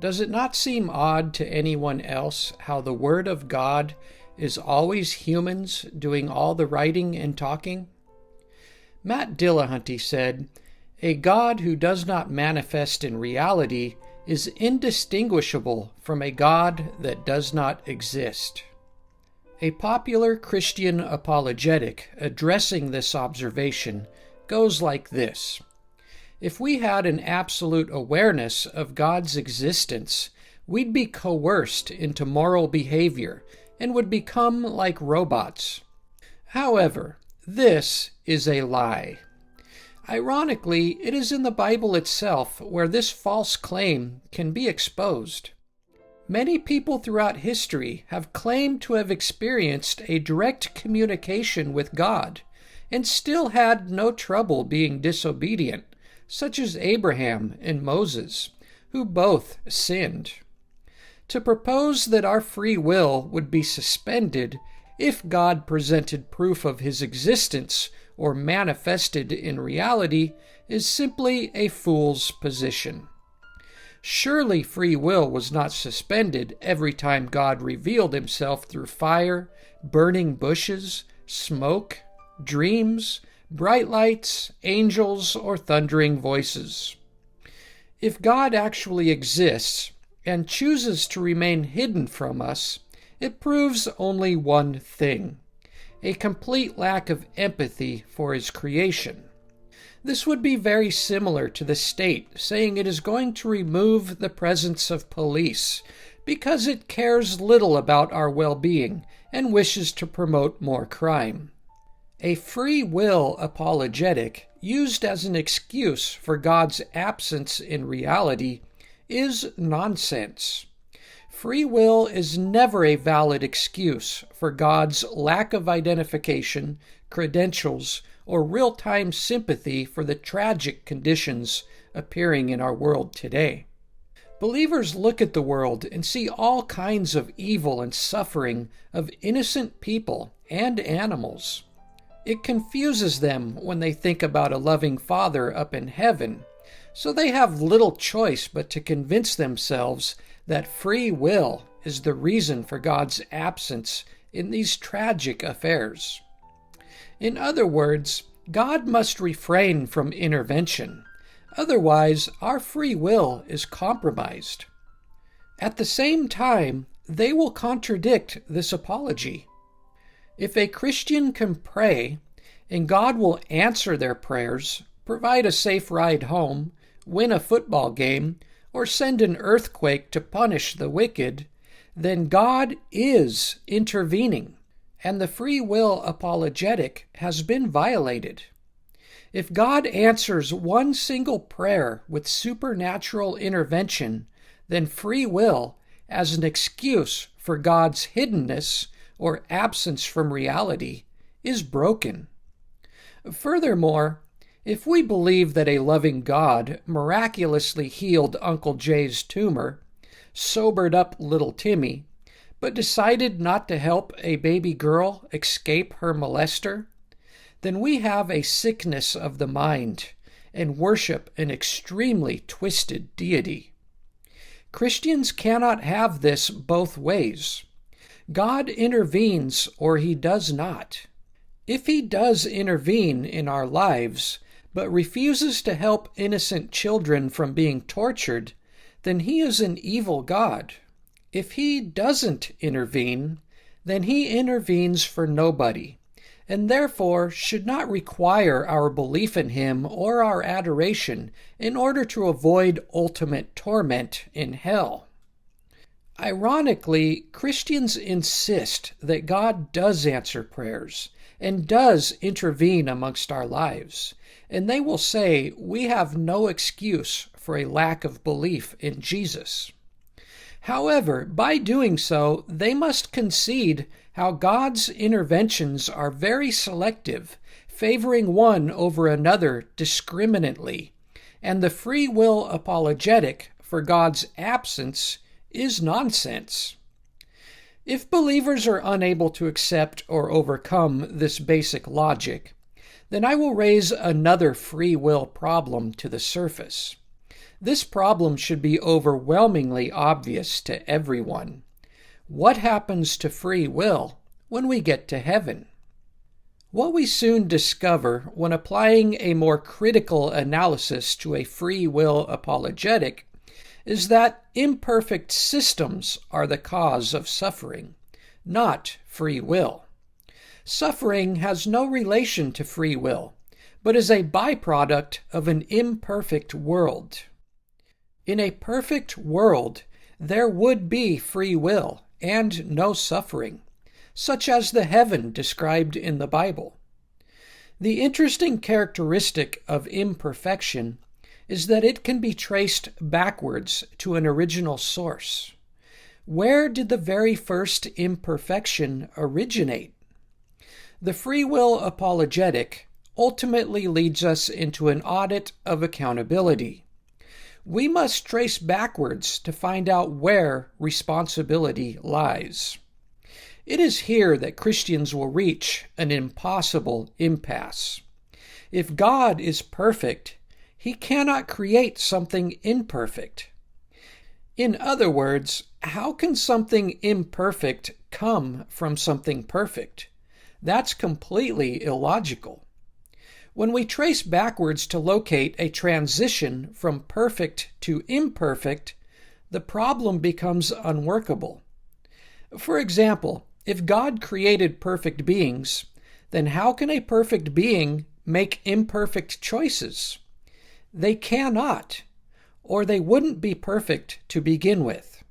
Does it not seem odd to anyone else how the Word of God is always humans doing all the writing and talking? Matt Dillahunty said, "A God who does not manifest in reality is indistinguishable from a God that does not exist." A popular Christian apologetic addressing this observation goes like this: if we had an absolute awareness of God's existence, we'd be coerced into moral behavior and would become like robots. However, this is a lie. Ironically, it is in the Bible itself where this false claim can be exposed. Many people throughout history have claimed to have experienced a direct communication with God and still had no trouble being disobedient, such as Abraham and Moses, who both sinned. To propose that our free will would be suspended if God presented proof of his existence or manifested in reality is simply a fool's position. Surely free will was not suspended every time God revealed himself through fire, burning bushes, smoke, dreams, bright lights, angels, or thundering voices. If God actually exists and chooses to remain hidden from us, it proves only one thing: a complete lack of empathy for his creation. This would be very similar to the state saying it is going to remove the presence of police because it cares little about our well-being and wishes to promote more crime. A free will apologetic used as an excuse for God's absence in reality is nonsense. Free will is never a valid excuse for God's lack of identification, credentials, or real-time sympathy for the tragic conditions appearing in our world today. Believers look at the world and see all kinds of evil and suffering of innocent people and animals. It confuses them when they think about a loving Father up in heaven, so they have little choice but to convince themselves that free will is the reason for God's absence in these tragic affairs. In other words, God must refrain from intervention. Otherwise, our free will is compromised. At the same time, they will contradict this apology. If a Christian can pray, and God will answer their prayers, provide a safe ride home, win a football game, or send an earthquake to punish the wicked, then God is intervening, and the free will apologetic has been violated. If God answers one single prayer with supernatural intervention, then free will, as an excuse for God's hiddenness or absence from reality, is broken. Furthermore, if we believe that a loving God miraculously healed Uncle Jay's tumor, sobered up little Timmy, but decided not to help a baby girl escape her molester, then we have a sickness of the mind and worship an extremely twisted deity. Christians cannot have this both ways. God intervenes or he does not. If he does intervene in our lives, but refuses to help innocent children from being tortured, then he is an evil God. If he doesn't intervene, then he intervenes for nobody, and therefore should not require our belief in him or our adoration in order to avoid ultimate torment in hell. Ironically, Christians insist that God does answer prayers and does intervene amongst our lives, and they will say we have no excuse for a lack of belief in Jesus. However, by doing so, they must concede how God's interventions are very selective, favoring one over another discriminately, and the free will apologetic for God's absence is nonsense. If believers are unable to accept or overcome this basic logic, then I will raise another free will problem to the surface. This problem should be overwhelmingly obvious to everyone. What happens to free will when we get to heaven? What we soon discover when applying a more critical analysis to a free will apologetic is that imperfect systems are the cause of suffering, not free will. Suffering has no relation to free will, but is a byproduct of an imperfect world. In a perfect world, there would be free will and no suffering, such as the heaven described in the Bible. The interesting characteristic of imperfection is that it can be traced backwards to an original source. Where did the very first imperfection originate? The free will apologetic ultimately leads us into an audit of accountability. We must trace backwards to find out where responsibility lies. It is here that Christians will reach an impossible impasse. If God is perfect, He cannot create something imperfect. In other words, how can something imperfect come from something perfect? That's completely illogical. When we trace backwards to locate a transition from perfect to imperfect, the problem becomes unworkable. For example, if God created perfect beings, then how can a perfect being make imperfect choices? They cannot, or they wouldn't be perfect to begin with.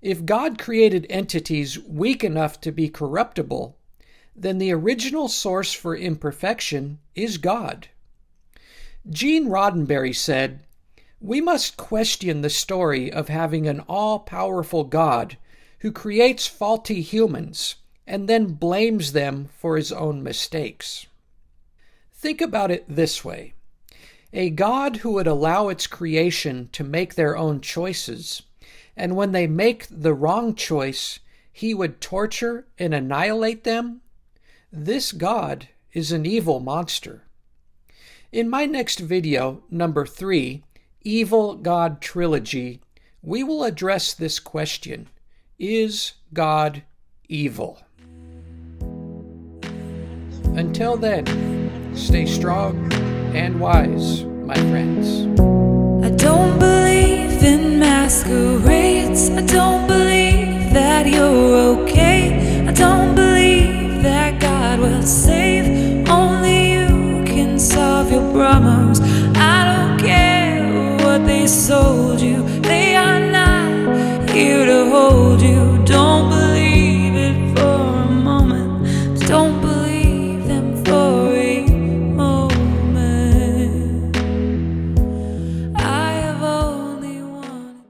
If God created entities weak enough to be corruptible, then the original source for imperfection is God. Gene Roddenberry said, "We must question the story of having an all-powerful God who creates faulty humans and then blames them for his own mistakes." Think about it this way. A God who would allow its creation to make their own choices, and when they make the wrong choice, He would torture and annihilate them? This God is an evil monster. In my next video, number 3, Evil God Trilogy, we will address this question. Is God evil? Until then, stay strong and wise, my friends. I don't believe